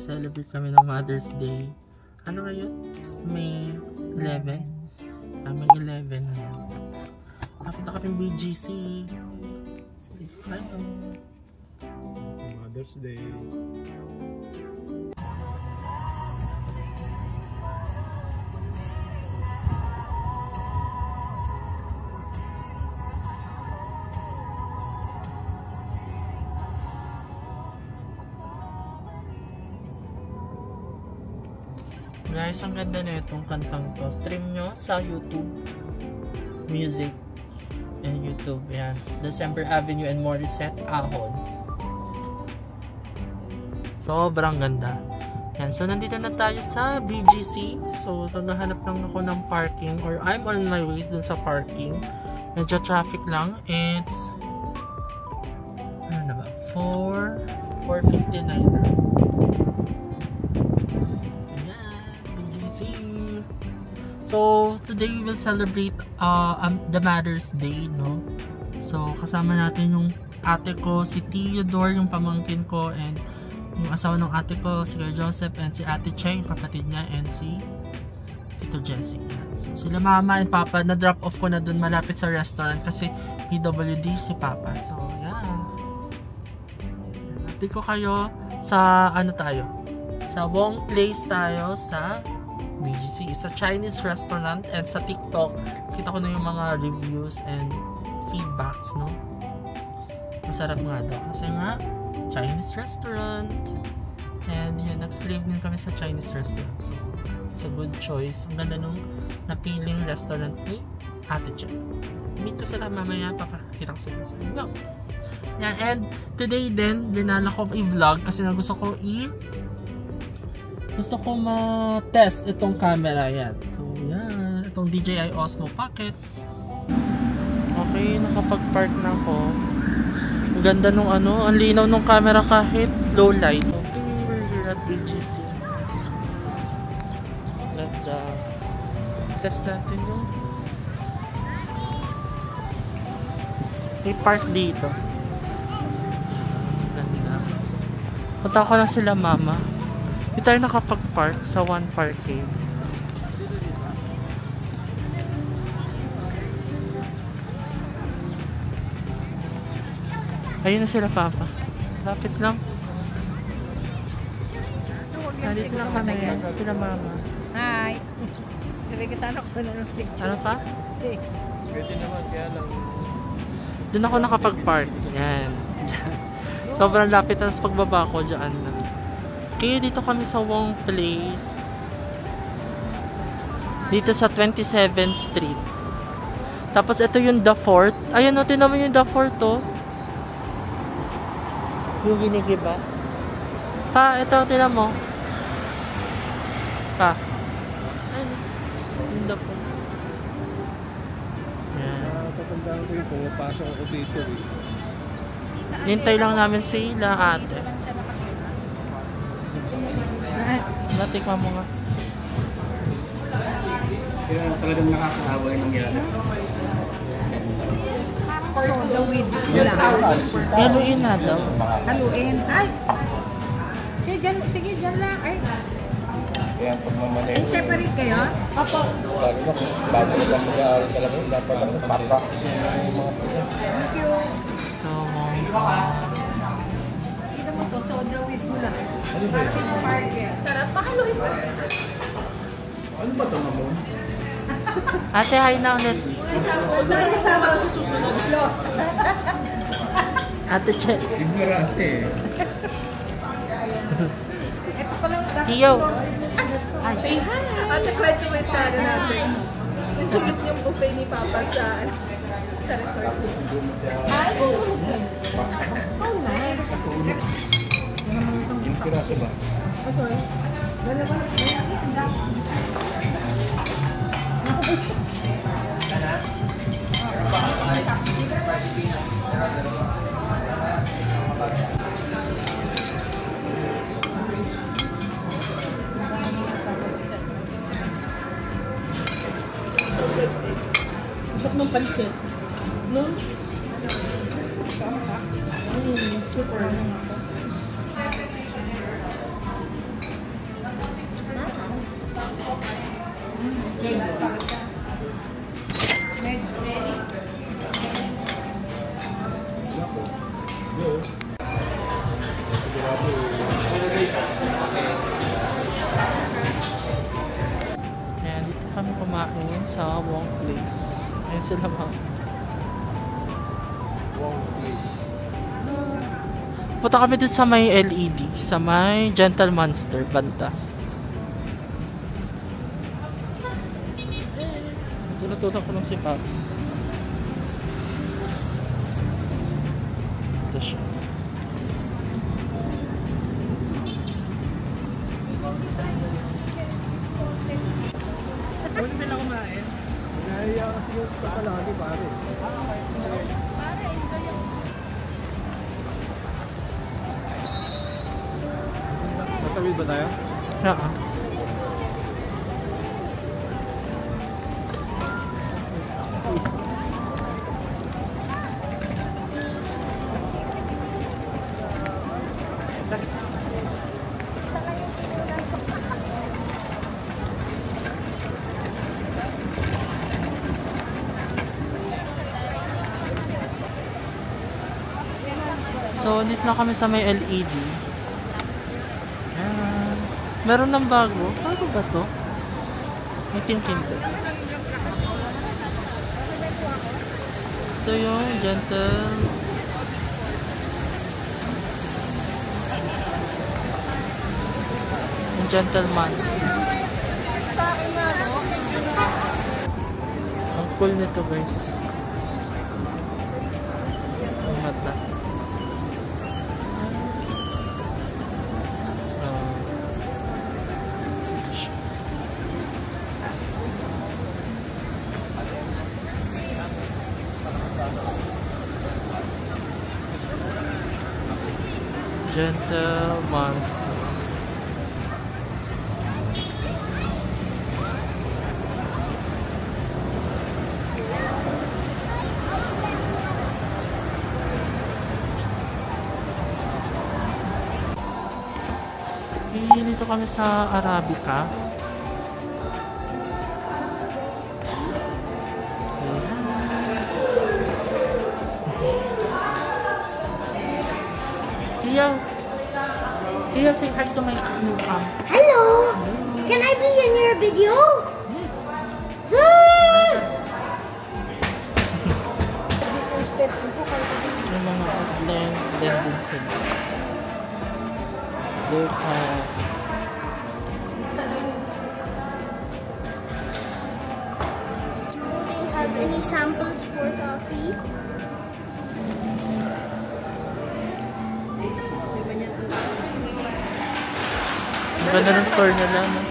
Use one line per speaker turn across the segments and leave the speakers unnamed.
Celebrate kami ng Mother's Day. Ano ngayon? May 11? May 11 na. Nakita kami BGC.
Mother's Day.
Guys, ang ganda na itong kantang to. Stream nyo sa YouTube Music and YouTube. Yan. December Avenue and Morissette Ahon. Sobrang ganda. Yan. So, nandito na tayo sa BGC. So, naghahanap lang ako ng parking or I'm on my way dun sa parking. Medyo traffic lang. It's ano na ba? 4:59. So, today we will celebrate the Mother's Day, no? So, kasama natin yung ate ko, si Theodore, yung pamangkin ko, and yung asawa ng ate ko, si Kuya Joseph, and si ate Che, yung kapatid niya, and si Tito Jessie. So, sila mama and papa, na-drop off ko na dun malapit sa restaurant kasi PWD si papa. So, yeah. Natin ko kayo sa, ano tayo? Sa Wong Place tayo sa BGC. It's a Chinese restaurant and sa TikTok kita ko na yung mga reviews and feedbacks, no? Masarap nga daw kasi nga Chinese restaurant and yun, nag-crave din kami sa Chinese restaurant, so it's a good choice. Ang ganda nung napiling restaurant ni Ate Che. Meet ko sila mamaya, papakita ko sila sa inyo. Yan, and today din dinala ko i-vlog kasi gusto ko ma-test itong camera. Yan. So, yan. Itong DJI Osmo Pocket. Okay, nakapag-park na ako. Ang ganda nung ano, ang linaw nung camera kahit low light. Okay, we're here at BGC. Ganda. Test natin yung may park dito. Ganda. Punta ko lang sila mama. Hindi tayo nakapag-park sa one parking. Ayun na sila papa. Lapit lang. Dito lang kami. Sila mama.
Hi! Sabi ko sana ako na ng picture.
Ano pa?
Pwede naman, kaya lang.
Doon ako nakapag-park. Yan. Sobrang lapit. Tapos pagbaba ko, dyan na. Kaya dito kami sa Wong Place. Dito sa 27th Street. Tapos ito yung The Fort. Ayan o, tinan mo yung The Fort o. Yung ginigiba. Pa, ito, tinan mo. Pa. Ayun. Yung The Fort. Yan.
Tatandaan ko yung pumapasok ako dito eh.
Nintay lang namin sila ate. Natikman mo nga.
Kaya talagang nakakaawa yung nangyari.
Soda with
Haluin na daw.
haluin. Ay! Sige, dyan lang. Ay,
Kaya pagmamanay.
separate kayo? Opo.
Lalo na kung bago na kami nag-aaral talaga, dapat lang papractice na yung mga pila.
Thank you.
So,
Kita mo to, soda with gula.
Ano ba yun?
Sparkle. Sarap, pahaluin mo.
Ano ba ito, mamon?
ate, hi na ulit.
Dahil sasama lang sa susunod. Los.
Ate Che.
Ignorante eh.
Ito pala.
Iyo.
Say hi.
Ate, kwento mo yung sana natin. Yung sulit yung buffet ni Papa sa resort.
Ay, oh, nice.
Yung piraso ba?
Okay. Dalawa.
Sarap ng pansit. No? Super.
sa Wong Place. Ayun sila mga.
Wong Place.
Punta kami dun sa may LED, sa may Gentle Monster banda. Tinutunan ko lang si Papi. Ito siya.
Gusto sila kumain.
Nahiya kasi yung kakalaki, pare. Natawid ba tayo?
Oo. So, dito na kami sa may LED. Ayan. Meron ng bago. Bago ba to? May pin-pin to. Ito yung Gentle. Yung Gentle Monster. Ang cool nito, guys. Ang mata. Gentle Monster. Dito kami sa Arabica. Tia, say hi to my new
Hello! Can I be in your video?
Yes.
Sir!
Yung mga blend din sila. Lucas.
Do you have any samples for coffee?
Ang ganda ng store nila, no?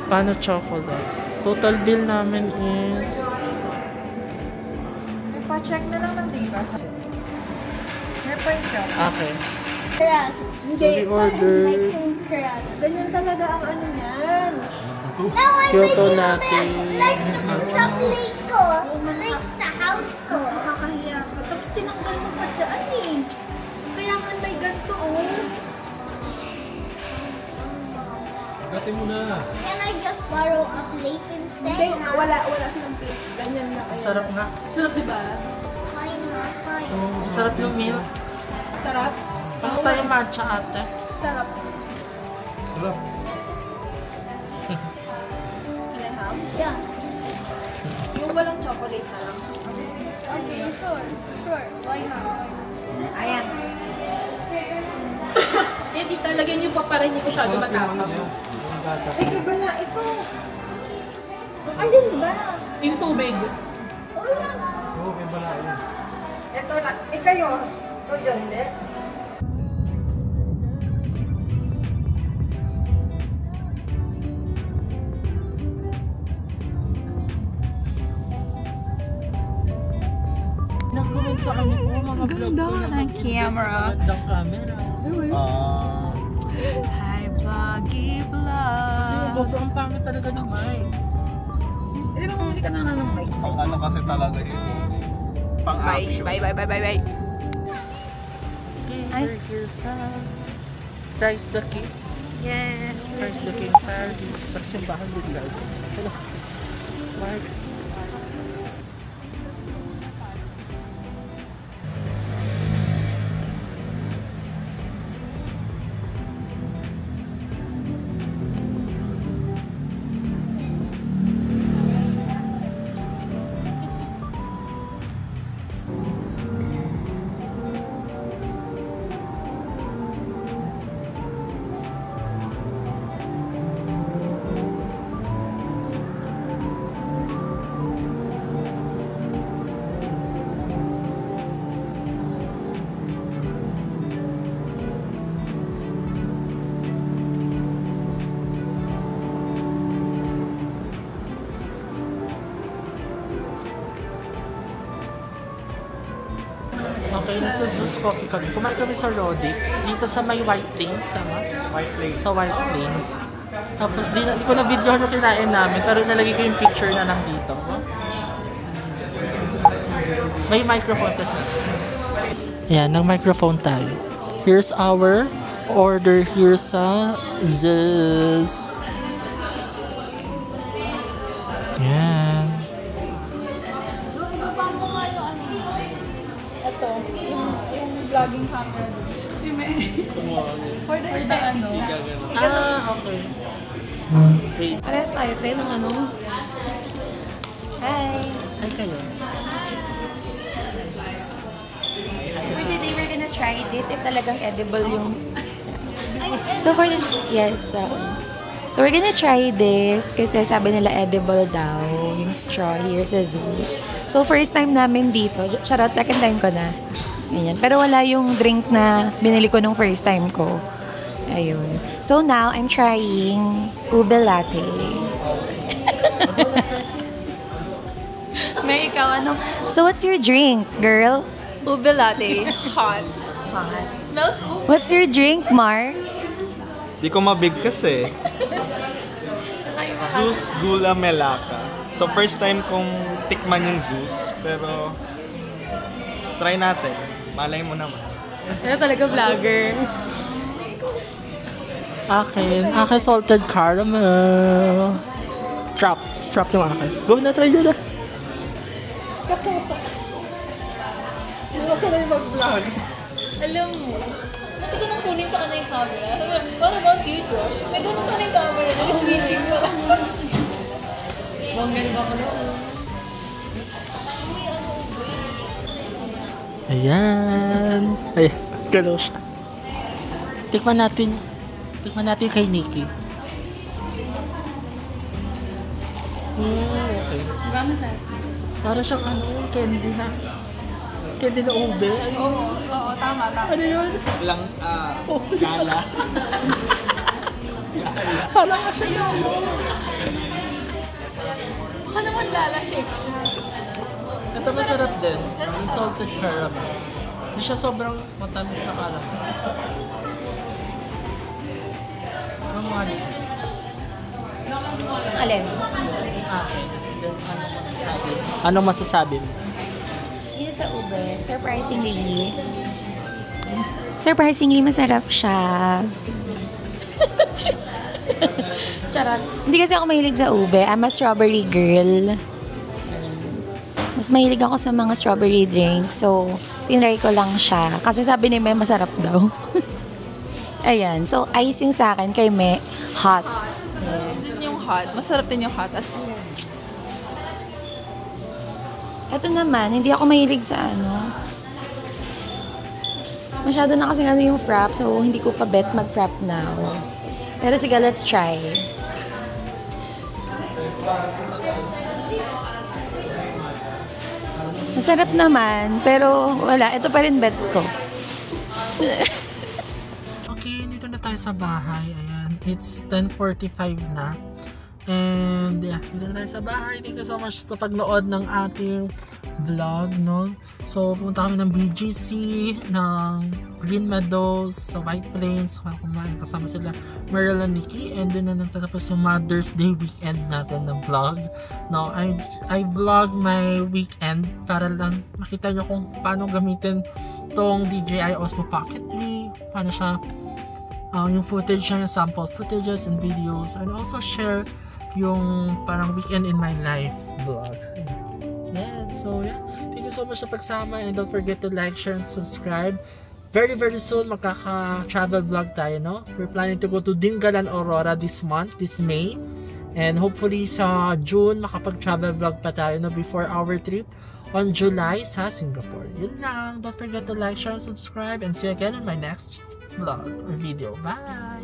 Paano chocolate? Total bill namin is...
Pa-check na lang ng data. May point ka.
Okay.
Crust.
So we ordered
Crust.
Ganyan talaga ang ano niyan.
Now I'm
Kyoto
making
latte.
this like sa plate ko. Like sa house ko.
Nakakahiya ka. Tapos tinanggal mo pa dyan eh. Kaya nga may ganito oh.
Gatin mo na.
Can I just borrow a plate instead?
Hindi, wala silang plate. Ganyan na kaya.
sarap nga.
Sarap diba?
Fine, fine.
Sarap yung milk.
Sarap.
Kamusta yung matcha, ate?
Sarap.
Sarap.
Can I have?
Yeah.
Yung walang chocolate na lang.
Okay, sure. Sure. Why not?
Ayan. Eh, di talagyan niyo pa para hindi masyado matapang. Ay, iba na ito.
Alin ba?
Yung tubig.
Oh, yeah.
Okay ba na yun?
Ito na. Ito yun. Ito dyan, eh.
Nag-comment sa ano ko, mga vlog ko na
ng camera.
Magandang camera.
Hi, Vloggy Vlog.
Kasi yung GoPro, ang pangit talaga ng mic.
Hindi ka na ng mic.
Pang ano kasi talaga yun. Pang action.
Bye.
Okay,
Ay.
burger sa Christ the King.
Yes.
Christ the King party. Pagsimbahan bigla. Hello. Mark. Okay, nasa Zeus Coffee kami. Kumain kami sa Rodix. Dito sa may White Plains, tama?
White Plains.
Sa White Plains. Tapos di ko na video na kinain namin, pero nalagay ko yung picture na lang dito. May microphone kasi. Yan, ng microphone tayo. Here's our order here sa Zeus. Yan.
Ito, yung vlogging camera. For the ano.
Okay.
Parehas tayo, tayo ng ano. Hi!
Ay kayo.
For today, we're gonna try this if talagang edible yung... So for the... Yes. So we're gonna try this kasi sabi nila edible daw yung straw here sa Zeus. So first time namin dito. Shoutout, second time ko na. Ganyan. Pero wala yung drink na binili ko nung first time ko. Ayun. So now, I'm trying ube latte. May ikaw, ano? So what's your drink, girl?
Ube latte. Hot. Smells ube.
What's your drink, Mark?
Di ko mabigkas eh. Zeus Gula Melaka. So first time kong tikman yung Zeus, pero try natin. Malay mo naman.
Ano talaga vlogger?
Akin salted caramel. Frap yung akin. Go na, try nyo na.
Masa na yung mag-vlog?
Alam mo, mati ko nang kunin sa kanya yung camera. What about you, Josh? May ganun ka na yung camera na switching mo. Bang ganun ako na.
Ayan. Ayan. Gano'n siya. Tikman natin kay Nikki. Okay. Para siyang candy na. Candy na ube.
Oo, tama.
Ano yun?
Lang, gala.
Hala ka siya yun.
Baka naman lala shake siya.
Ito masarap din. Yung salted caramel. Hindi siya sobrang matamis na caramel. Ang mga next.
Alin?
Okay. Then, ano masasabi mo?
Yun sa ube, surprisingly masarap siya. Charot. Hindi kasi ako mahilig sa ube. I'm a strawberry girl. Mas mahilig ako sa mga strawberry drinks. So, tinry ko lang siya. Kasi sabi ni May, masarap daw. Ayan. So, ice yung sa akin. Kay May, hot.
Din yung hot. Masarap din yung hot.
Ito naman, hindi ako mahilig sa ano. Masyado na kasing yung frap. So, hindi ko pa bet mag-frap now. Pero sige, let's try. Masarap naman, pero wala. Ito pa rin bet ko.
Okay, dito na tayo sa bahay. Ayan, it's 10:45 na. And yeah, dito na tayo sa bahay. Thank you so much sa pagnood ng ating vlog, no? So, pumunta kami ng BGC, ng Green Meadows, sa White Plains. Kumain kasama sila Meryl and Nikki. And then na nagtatapos yung Mother's Day weekend natin ng vlog. No, I vlog my weekend para lang makita nyo kung paano gamitin tong DJI Osmo Pocket 3. Paano siya, yung footage niya, yung sample footages and videos. And also share yung parang weekend in my life vlog. Yeah, so yeah. Thank you so much sa pagsama, and don't forget to like, share, and subscribe. Very soon magkaka-travel vlog tayo, no? We're planning to go to Dingalan, Aurora this month, this May. And hopefully sa June makapag-travel vlog pa tayo, no? Before our trip on July sa Singapore. Yun lang. Don't forget to like, share, and subscribe, and see you again in my next vlog or video. Bye!